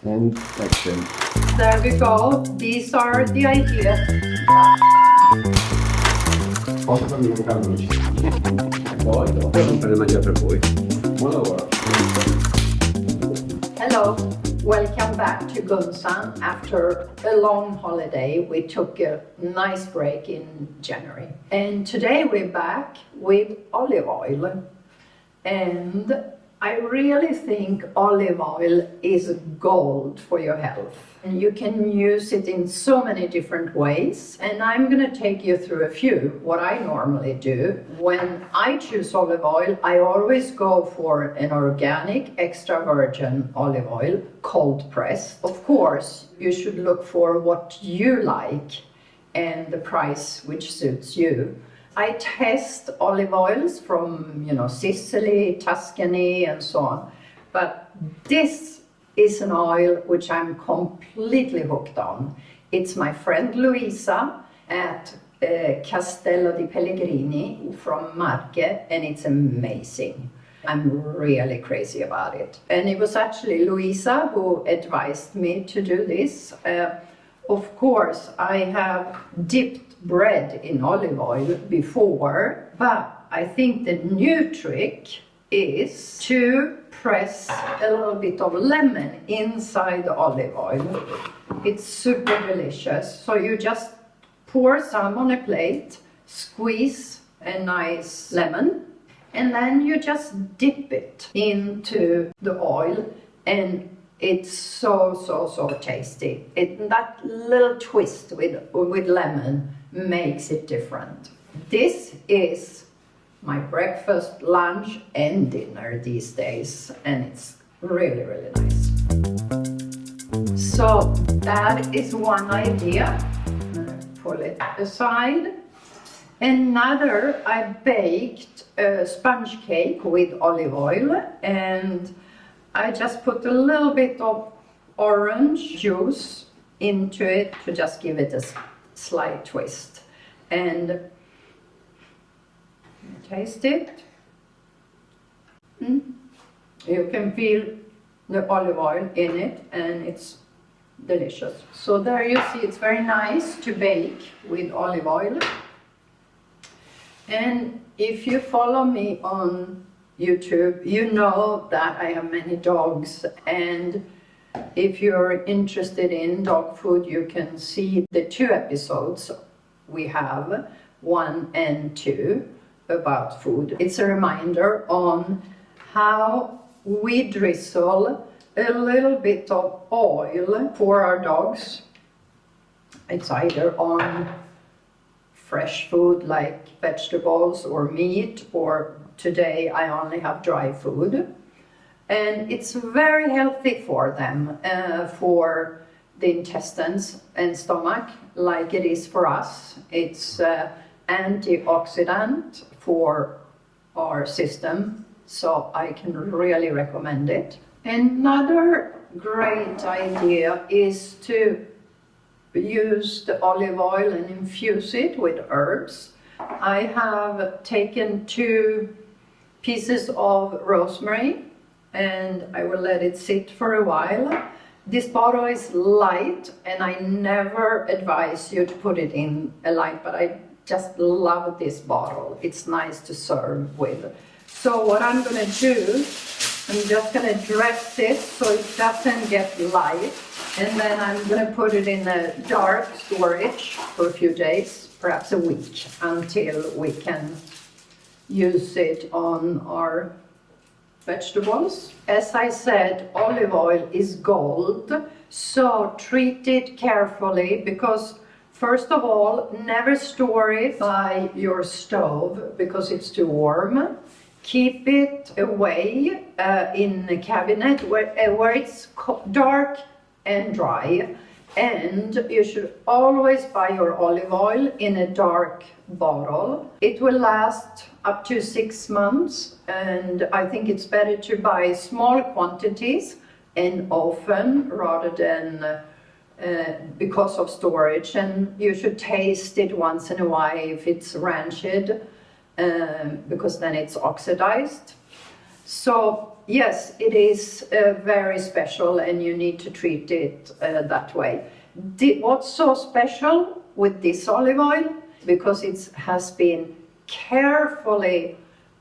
And action. There we go. These are the ideas. Posso farmi un cavolo? Poi dopo rompere le mangiare per voi. Buon lavoro. Hello, welcome back to Gunsan. After a long holiday, we took a nice break in January. And today we're back with olive oil. And I really think olive oil is gold for your health. And you can use it in so many different ways. And I'm going to take you through a few, what I normally do. When I choose olive oil, I always go for an organic extra virgin olive oil, cold pressed. Of course, you should look for what you like and the price which suits you. I test olive oils from, Sicily, Tuscany, and so on. But this is an oil which I'm completely hooked on. It's my friend Luisa at Castello di Pellegrini from Marche, and it's amazing. I'm really crazy about it. And it was actually Luisa who advised me to do this. Of course, I have dipped bread in olive oil before, but I think the new trick is to press a little bit of lemon inside the olive oil. It's super delicious. So you just pour some on a plate, squeeze a nice lemon, and then you just dip it into the oil, and it's so tasty. That little twist with lemon makes it different. This is my breakfast, lunch, and dinner these days, and it's really nice. So that is one idea. Pull it aside. Another, I baked a sponge cake with olive oil, and I just put a little bit of orange juice into it to just give it a slight twist. And taste it. You can feel the olive oil in it, and it's delicious. So there you see, it's very nice to bake with olive oil. And if you follow me on YouTube, you know that I have many dogs, and if you're interested in dog food, you can see the 2 episodes we have, 1 and 2, about food. It's a reminder on how we drizzle a little bit of oil for our dogs. It's either on fresh food like vegetables or meat, or today I only have dry food. And it's very healthy for them, for the intestines and stomach, like it is for us. It's antioxidant for our system, so I can really recommend it. Another great idea is to use the olive oil and infuse it with herbs. I have taken 2 pieces of rosemary, and I will let it sit for a while. This bottle is light, and I never advise you to put it in a light, but I just love this bottle. It's nice to serve with. So what I'm going to do, I'm just going to dress this so it doesn't get light, and then I'm going to put it in a dark storage for a few days, perhaps a week, until we can use it on our vegetables. As I said, olive oil is gold, so treat it carefully, because first of all, never store it by your stove because it's too warm. Keep it away in a cabinet where it's dark and dry. And you should always buy your olive oil in a dark bottle. It will last up to 6 months, and I think it's better to buy small quantities and often rather than because of storage. And you should taste it once in a while if it's rancid, because then it's oxidized. So yes, it is very special and you need to treat it that way. What's so special with this olive oil? Because it has been carefully,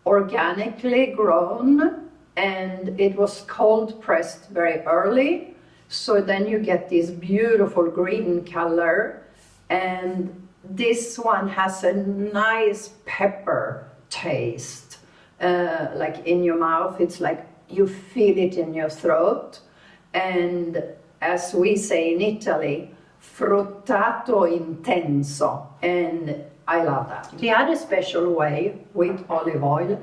organically grown, and it was cold pressed very early. So then you get this beautiful green color, and this one has a nice pepper taste. Like in your mouth, it's like you feel it in your throat. And as we say in Italy, fruttato intenso, and I love that. The other special way with olive oil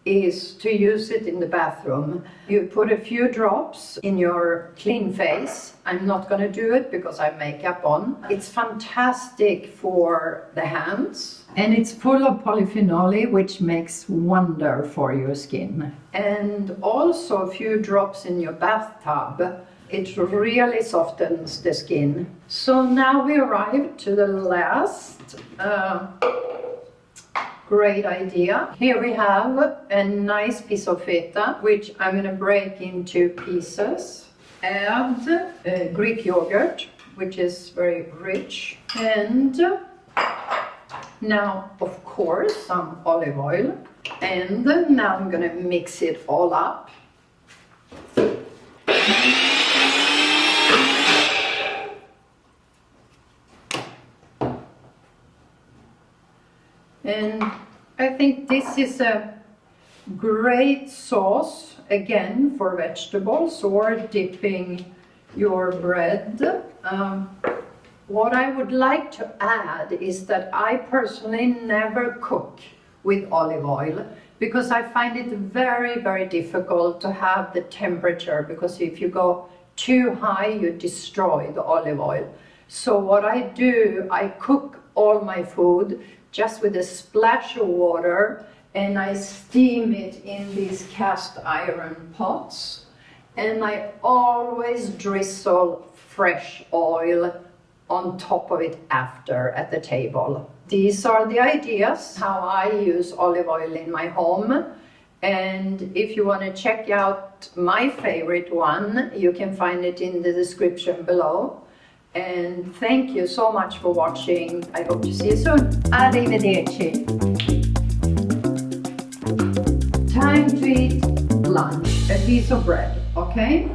is to use it in the bathroom. You put a few drops in your clean face. I'm not going to do it because I have makeup on. It's fantastic for the hands, and it's full of polyphenol, which makes wonder for your skin. And also a few drops in your bathtub. It really softens the skin. So now we arrived to the last great idea. Here we have a nice piece of feta, which I'm going to break into pieces. Add Greek yogurt, which is very rich. And now, of course, some olive oil. And now I'm going to mix it all up. And I think this is a great sauce, again, for vegetables or dipping your bread. What I would like to add is that I personally never cook with olive oil because I find it very, very difficult to have the temperature, because if you go too high, you destroy the olive oil. So what I do, I cook all my food just with a splash of water, and I steam it in these cast iron pots, and I always drizzle fresh oil on top of it after at the table. These are the ideas how I use olive oil in my home, and if you want to check out my favorite one, you can find it in the description below. And thank you so much for watching. I hope to see you soon. Arrivederci. Time to eat lunch. A piece of bread, okay?